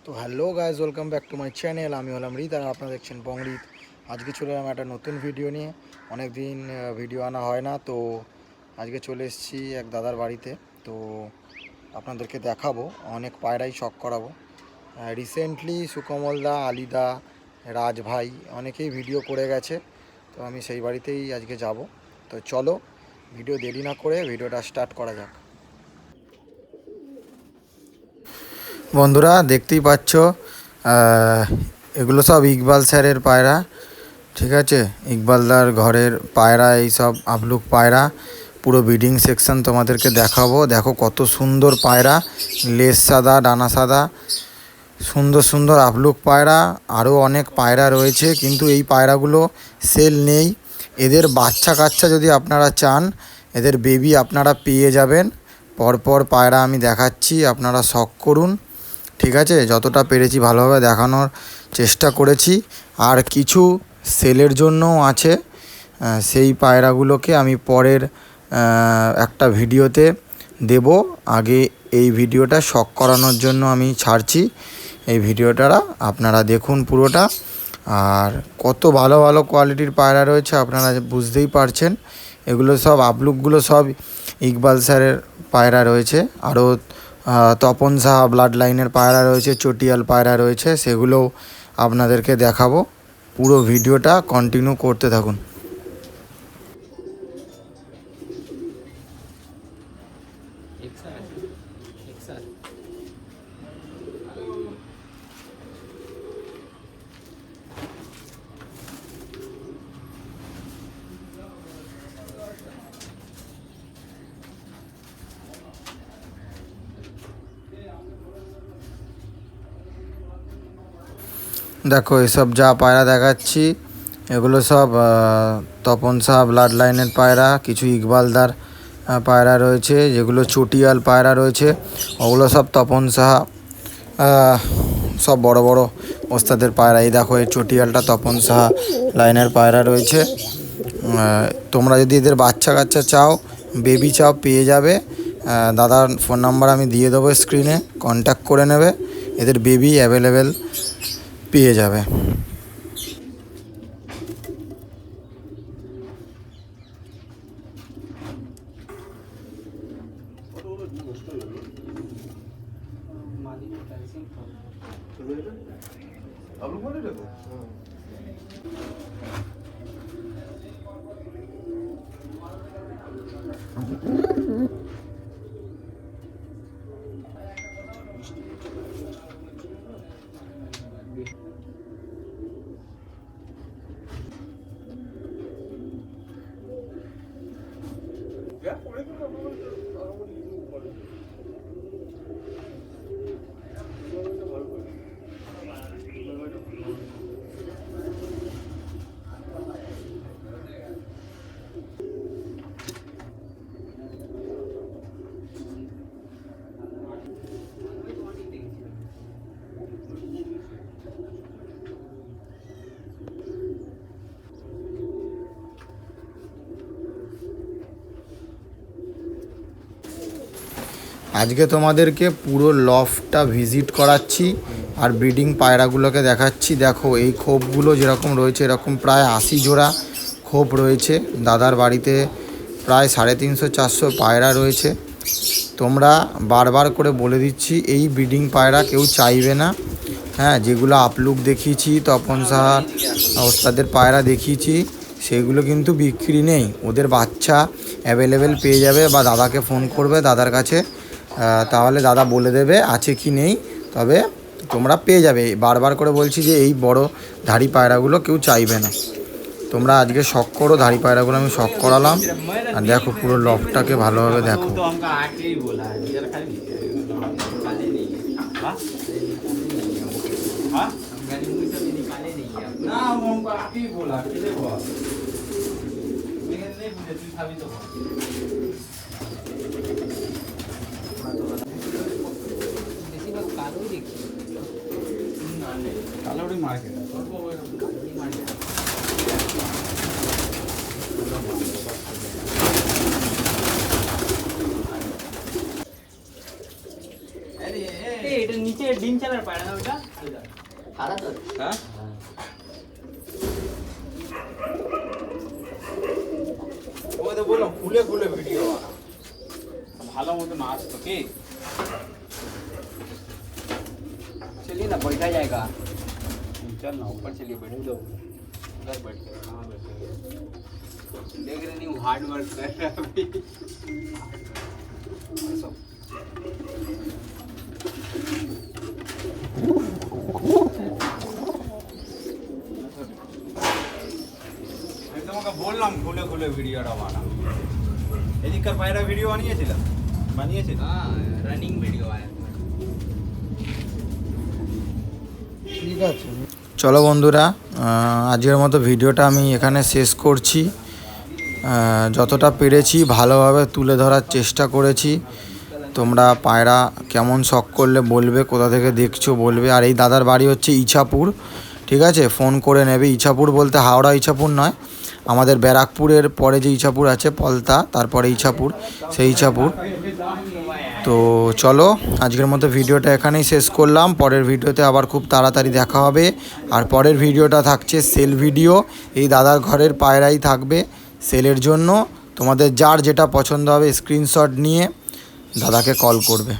তো hello guys, welcome back to my channel. আমি হলাম রিত আর আপনারা দেখছেন বংরিত। আজকে চলে এলাম একটা নতুন ভিডিও নিয়ে। অনেক দিন ভিডিও আনা হয় না, তো আজকে চলে এসেছি এক দাদার বাড়িতে। তো আপনাদেরকে দেখাবো, অনেক পায়রাই শখ করাবো। রিসেন্টলি সুকমলদা, আলিদা, রাজ ভাই অনেকেই ভিডিও করে গেছে, তো আমি সেই বাড়িতেই আজকে যাব। তো চলো ভিডিও দেরি না করে ভিডিওটা স্টার্ট করা যাক। বন্ধুরা দেখতেই পাচ্ছ, এগুলো সব ইকবাল স্যারের পায়রা। ঠিক আছে, ইকবালদার ঘরের পায়রা, এই সব আবলুক পায়রা। পুরো ব্রিডিং সেকশন তোমাদেরকে দেখাবো। দেখো কত সুন্দর পায়রা, লেজ সাদা, ডানা সাদা, সুন্দর সুন্দর আবলুক পায়রা। আরও অনেক পায়রা রয়েছে, কিন্তু এই পায়রাগুলো সেল নেই। এদের বাচ্চা কাচ্চা যদি আপনারা চান, এদের বেবি আপনারা পেয়ে যাবেন। পরপর পায়রা আমি দেখাচ্ছি, আপনারা শখ করুন। ঠিক আছে, যতটা পেরেছি ভালোভাবে দেখানোর চেষ্টা করেছি। আর কিছু সেলের জন্যও আছে, সেই পায়রাগুলোকে আমি পরের একটা ভিডিওতে দেব। আগে এই ভিডিওটা শখ করানোর জন্য আমি ছাড়ছি। এই ভিডিওটা আপনারা দেখুন পুরোটা। আর কত ভালো ভালো কোয়ালিটির পায়রা রয়েছে আপনারা বুঝতেই পারছেন। এগুলো সব আবলুকগুলো সব ইকবাল স্যারের পায়রা রয়েছে। আরও তপন সাহা ব্লাড লাইনের পায়রা রয়েছে, চটিয়াল পায়রা রয়েছে, সেগুলোও আপনাদেরকে দেখাবো। পুরো ভিডিওটা কন্টিনিউ করতে থাকুন। দেখো এসব যা পায়রা দেখাচ্ছি, এগুলো সব তপন সাহা ব্লাড লাইনের পায়রা। কিছু ইকবালদার পায়রা রয়েছে, যেগুলো চটিয়াল পায়রা রয়েছে, ওগুলো সব তপন সাহা, সব বড় বড় ওস্তাদের পায়রা। এই দেখো এই চটিয়ালটা তপন সাহা লাইনের পায়রা রয়েছে। তোমরা যদি এদের বাচ্চা কাচ্চা চাও, বেবি চাও, পেয়ে যাবে। দাদার ফোন নাম্বার আমি দিয়ে দেবো স্ক্রিনে, কন্ট্যাক্ট করে নেবে। এদের বেবি অ্যাভেলেবেল পেয়ে যাবে। আজকে তোমাদেরকে পুরো লফটটা ভিজিট করাচ্ছি আর ব্রিডিং পায়রাগুলোকে দেখাচ্ছি। দেখো এই খোপগুলো যেরকম রয়েছে, এরকম প্রায় 80 জোড়া খোপ রয়েছে দাদার বাড়িতে। প্রায় 350-400 পায়রা রয়েছে। তোমরা বারবার করে বলে দিচ্ছি, এই ব্রিডিং পায়রা কেউ চাইবে না। হ্যাঁ, যেগুলো আপলুক দেখিয়েছি, তপন সাহা ওস্তাদের পায়রা দেখিয়েছি, সেগুলো কিন্তু বিক্রি নেই। ওদের বাচ্চা অ্যাভেলেবেল পেয়ে যাবে, বা দাদাকে ফোন করবে দাদার কাছে, তাহলে দাদা বলে দেবে আছে কি নেই। তবে তোমরা পেয়ে যাবে। বারবার করে বলছি যে এই বড় ধাড়ি পায়রাগুলো কেউ চাইবে না। তোমরা আজকে শখ করো, ধাড়ি পায়রাগুলো আমি শখ করালাম। আর দেখো পুরো লফটাকে ভালোভাবে দেখো। কালোরই মার্কেট এটা নিচে নিচে ডিম চালার পায়রা না ওটা খারাপ তো হ্যাঁ ওই তো বললাম খুলে খুলে ভিডিও ভালো মতো নাচ তো কি चलिए ना बैठा जाएगा चल ना ऊपर चलिए बैठ जाओ उधर बैठ के कहाँ बैठेंगे देख रहे नहीं हार्ड वर्क कर रहा है अभी আমি তোমাকে বললাম খুলে খুলে ভিডিওটা বানা এদিককার পায়রা ভিডিও বানিয়েছিল हाँ रनिंग वीडियो आया ঠিক আছে চলো বন্ধুরা আজকের মতো ভিডিওটা আমি এখানে শেষ করছি যতটা পেরেছি ভালোভাবে তুলে ধরার চেষ্টা করেছি তোমরা পায়রা কেমন শখ করলে বলবে কোথা থেকে দেখছো বলবে আর এই দাদার বাড়ি হচ্ছে ইছাপুর ঠিক আছে ফোন করে নেবে ইছাপুর বলতে হাওড়া ইছাপুর নয় আমাদের ব্যারাকপুরের পরে যে ইছাপুর আছে পলতা তারপরে ইছাপুর সেই ইছাপুর তো চলো আজকের মতো ভিডিওটা এখানেই শেষ করলাম পরের ভিডিওতে আবার খুব তাড়াতাড়ি দেখা হবে আর পরের ভিডিওটা থাকছে সেল ভিডিও এই দাদার ঘরের পায়রাই থাকবে সেলের জন্য তোমাদের যার যেটা পছন্দ হবে স্ক্রিনশট নিয়ে দাদাকে কল করবে